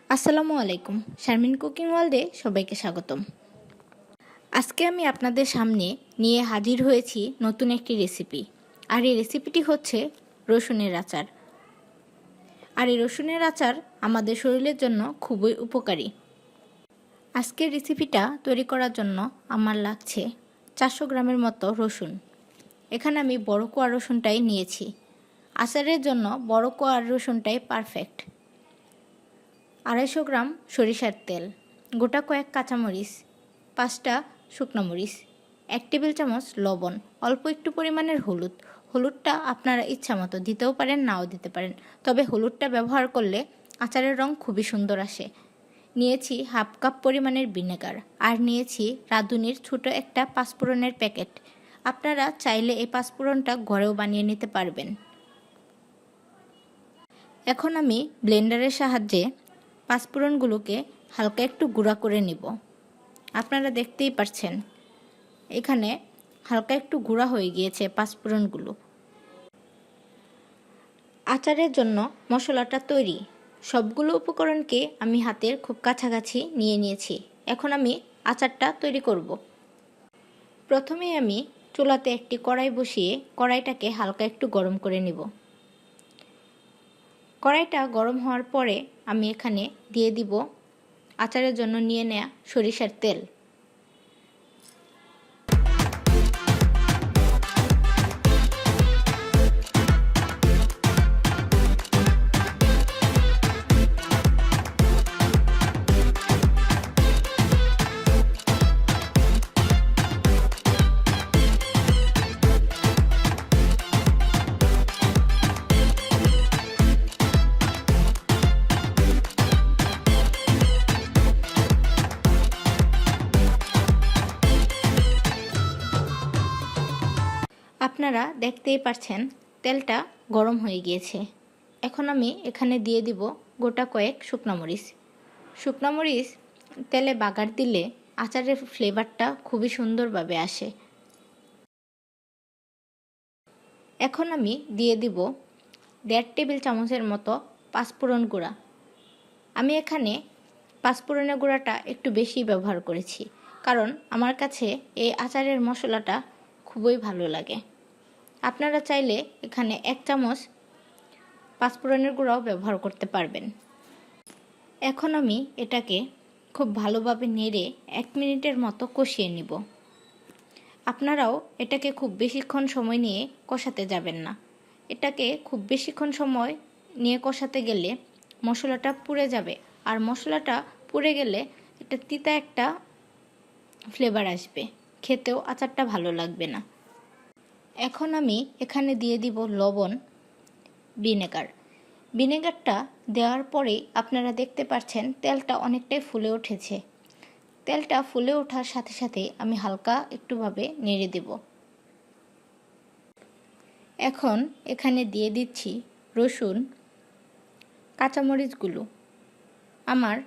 আসসালামু আলাইকুম। শারমিন কুকিং ওয়ার্ল্ডে সবাইকে স্বাগতম। আজকে আমি আপনাদের সামনে নিয়ে হাজির হয়েছি নতুন একটি রেসিপি। আর এই রেসিপিটি হচ্ছে রসুনের আচার। আর এই রসুনের আচার আমাদের শরীরের জন্য খুবই উপকারী। আজকের রেসিপিটা তৈরি করার জন্য আমার লাগছে 400 গ্রামের মতো রসুন। এখানে আমি বড় কোয়া রসুনটাই নিয়েছি। আচারের জন্য বড় কোয়া রসুনটাই পারফেক্ট। 250 গ্রাম সরিষার তেল, গোটা কয়েক কাঁচামরিচ, 5টা শুকনো মরিচ, 1 টেবিল চামচ লবণ, অল্প একটু পরিমাণের হলুদ। হলুদটা আপনারা ইচ্ছামতো দিতেও পারেন, নাও দিতে পারেন, তবে হলুদটা ব্যবহার করলে আচারের রং খুবই সুন্দর আসে। নিয়েছি হাফ কাপ পরিমাণের ভিনেগার, আর নিয়েছি রাঁধুনির ছোট একটা পাঁচফোড়নের প্যাকেট। আপনারা চাইলে এই পাঁচফোড়নটা ঘরেও বানিয়ে নিতে পারবেন। এখন আমি ব্লেন্ডারের সাহায্যে পাঁচফোড়নগুলোকে হালকা একটু গুঁড়া করে নিব। আপনারা দেখতেই পাচ্ছেন এখানে হালকা একটু গুঁড়া হয়ে গিয়েছে পাঁচফোড়নগুলো। আচারের জন্য মশলাটা তৈরি। সবগুলো উপকরণকে আমি হাতের খুব কাছাকাছি নিয়ে নিয়েছি। এখন আমি আচারটা তৈরি করব। প্রথমে আমি চুলাতে একটি কড়াই বসিয়ে কড়াইটাকে হালকা একটু গরম করে নিব। কড়াইটা গরম হওয়ার পরে আমি এখানে দিয়ে দিব আচারের জন্য নিয়ে নেওয়া সরিষার তেল। আপনারা দেখতেই পাচ্ছেন তেলটা গরম হয়ে গিয়েছে। এখন আমি এখানে দিয়ে দিব গোটা কয়েক শুকনো মরিচ। শুকনো মরিচ তেলে বাগার দিলে আচারের ফ্লেভারটা খুবই সুন্দরভাবে আসে। এখন আমি দিয়ে দিব 1.5 টেবিল চামচের মতো পাঁচফোড়ন গুঁড়া। আমি এখানে পাঁচফোড়নের গুঁড়াটা একটু বেশি ব্যবহার করেছি, কারণ আমার কাছে এই আচারের মশলাটা খুবই ভালো লাগে। আপনারা চাইলে এখানে 1 চামচ পাঁচফোড়নের গুঁড়াও ব্যবহার করতে পারবেন। এখন আমি এটাকে খুব ভালোভাবে নেড়ে 1 মিনিটের মতো কষিয়ে নিব। আপনারাও এটাকে খুব বেশিক্ষণ সময় নিয়ে কষাতে যাবেন না। এটাকে খুব বেশিক্ষণ সময় নিয়ে কষাতে গেলে মশলাটা পুড়ে যাবে, আর মশলাটা পুড়ে গেলে এটা তিতা একটা ফ্লেভার আসবে, খেতেও আচারটা ভালো লাগবে না। এখন আমি এখানে দিয়ে দিব লবণ, ভিনেগারটা দেওয়ার পরেই আপনারা দেখতে পাচ্ছেন তেলটা অনেকটাই ফুলে উঠেছে। তেলটা ফুলে ওঠার সাথে সাথে আমি হালকা একটুভাবে নেড়ে দেব। এখন এখানে দিয়ে দিচ্ছি রসুন, কাঁচামরিচগুলো। আমার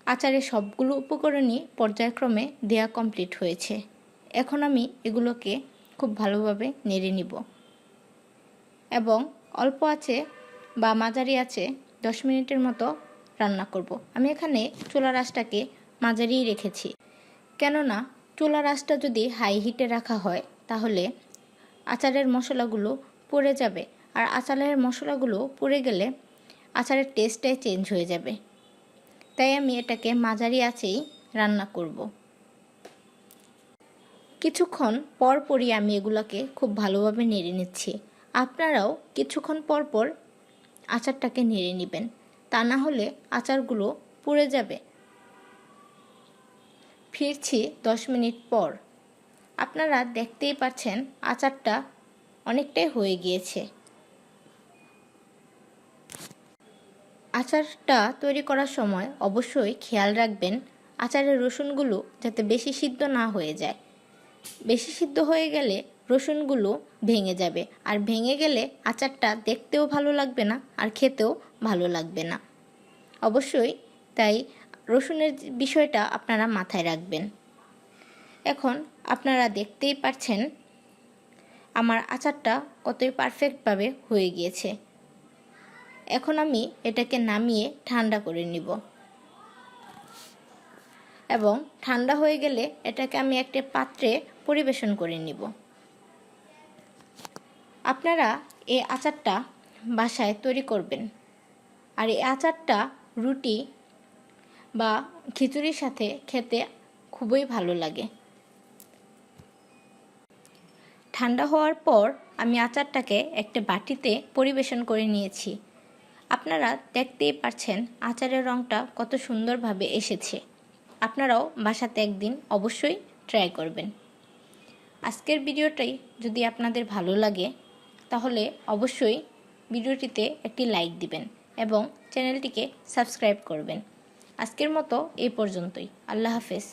আচারে সবগুলো উপকরণই পর্যায়ক্রমে দেয়া কমপ্লিট হয়েছে। এখন আমি এগুলোকে খুব ভালোভাবে নেড়ে নিব এবং অল্প আঁচে বা মাঝারি আঁচে 10 মিনিটের মতো রান্না করব। আমি এখানে চুলার আঁচটাকে মাঝারিই রেখেছি, কেননা চুলার আঁচটা যদি হাই হিটে রাখা হয় তাহলে আচারের মশলাগুলো পুড়ে যাবে, আর আচারের মশলাগুলো পুড়ে গেলে আচারের টেস্টটাই চেঞ্জ হয়ে যাবে। তাই আমি এটাকে মাঝারি আঁচেই রান্না করব। কিছুক্ষণ পর পরই আমি এগুলোকে খুব ভালোভাবে নেড়ে নিচ্ছি। আপনারাও কিছুক্ষণ পর পর আচারটাকে নেড়ে নেবেন, তা না হলে আচারগুলো পুড়ে যাবে। ফিরছি 10 মিনিট পর। আপনারা দেখতেই পাচ্ছেন আচারটা অনেকটাই হয়ে গিয়েছে। আচারটা তৈরি করার সময় অবশ্যই খেয়াল রাখবেন আচারের রসুনগুলো যাতে বেশি সিদ্ধ না হয়ে যায়। বেশি সিদ্ধ হয়ে গেলে রসুনগুলো ভেঙে যাবে, আর ভেঙে গেলে আচারটা দেখতেও ভালো লাগবে না, আর খেতেও ভালো লাগবে না। অবশ্যই তাই রসুনের বিষয়টা আপনারা মাথায় রাখবেন। এখন আপনারা দেখতেই পাচ্ছেন আমার আচারটা কতই পারফেক্টভাবে হয়ে গিয়েছে। এখন আমি এটাকে নামিয়ে ঠান্ডা করে নিব। এবং ঠান্ডা হয়ে গেলে এটাকে আমি একটা পাত্রে পরিবেশন করে নিব। আপনারা এই আচারটা বাসায় তৈরি করবেন, আর এই আচারটা রুটি বা খিচুড়ির সাথে খেতে খুবই ভালো লাগে। ঠান্ডা হওয়ার পর আমি আচারটাকে একটা বাটিতে পরিবেশন করে নিয়েছি। আপনারা দেখতেই পাচ্ছেন আচারের রঙটা কত সুন্দরভাবে এসেছে। আপনারাও বাসাতে একদিন অবশ্যই ট্রাই করবেন। আজকের ভিডিওটাই যদি আপনাদের ভালো লাগে তাহলে অবশ্যই ভিডিওটিতে একটি লাইক দিবেন এবং চ্যানেলটিকে সাবস্ক্রাইব করবেন। আজকের মতো এই পর্যন্তই। আল্লাহ হাফেজ।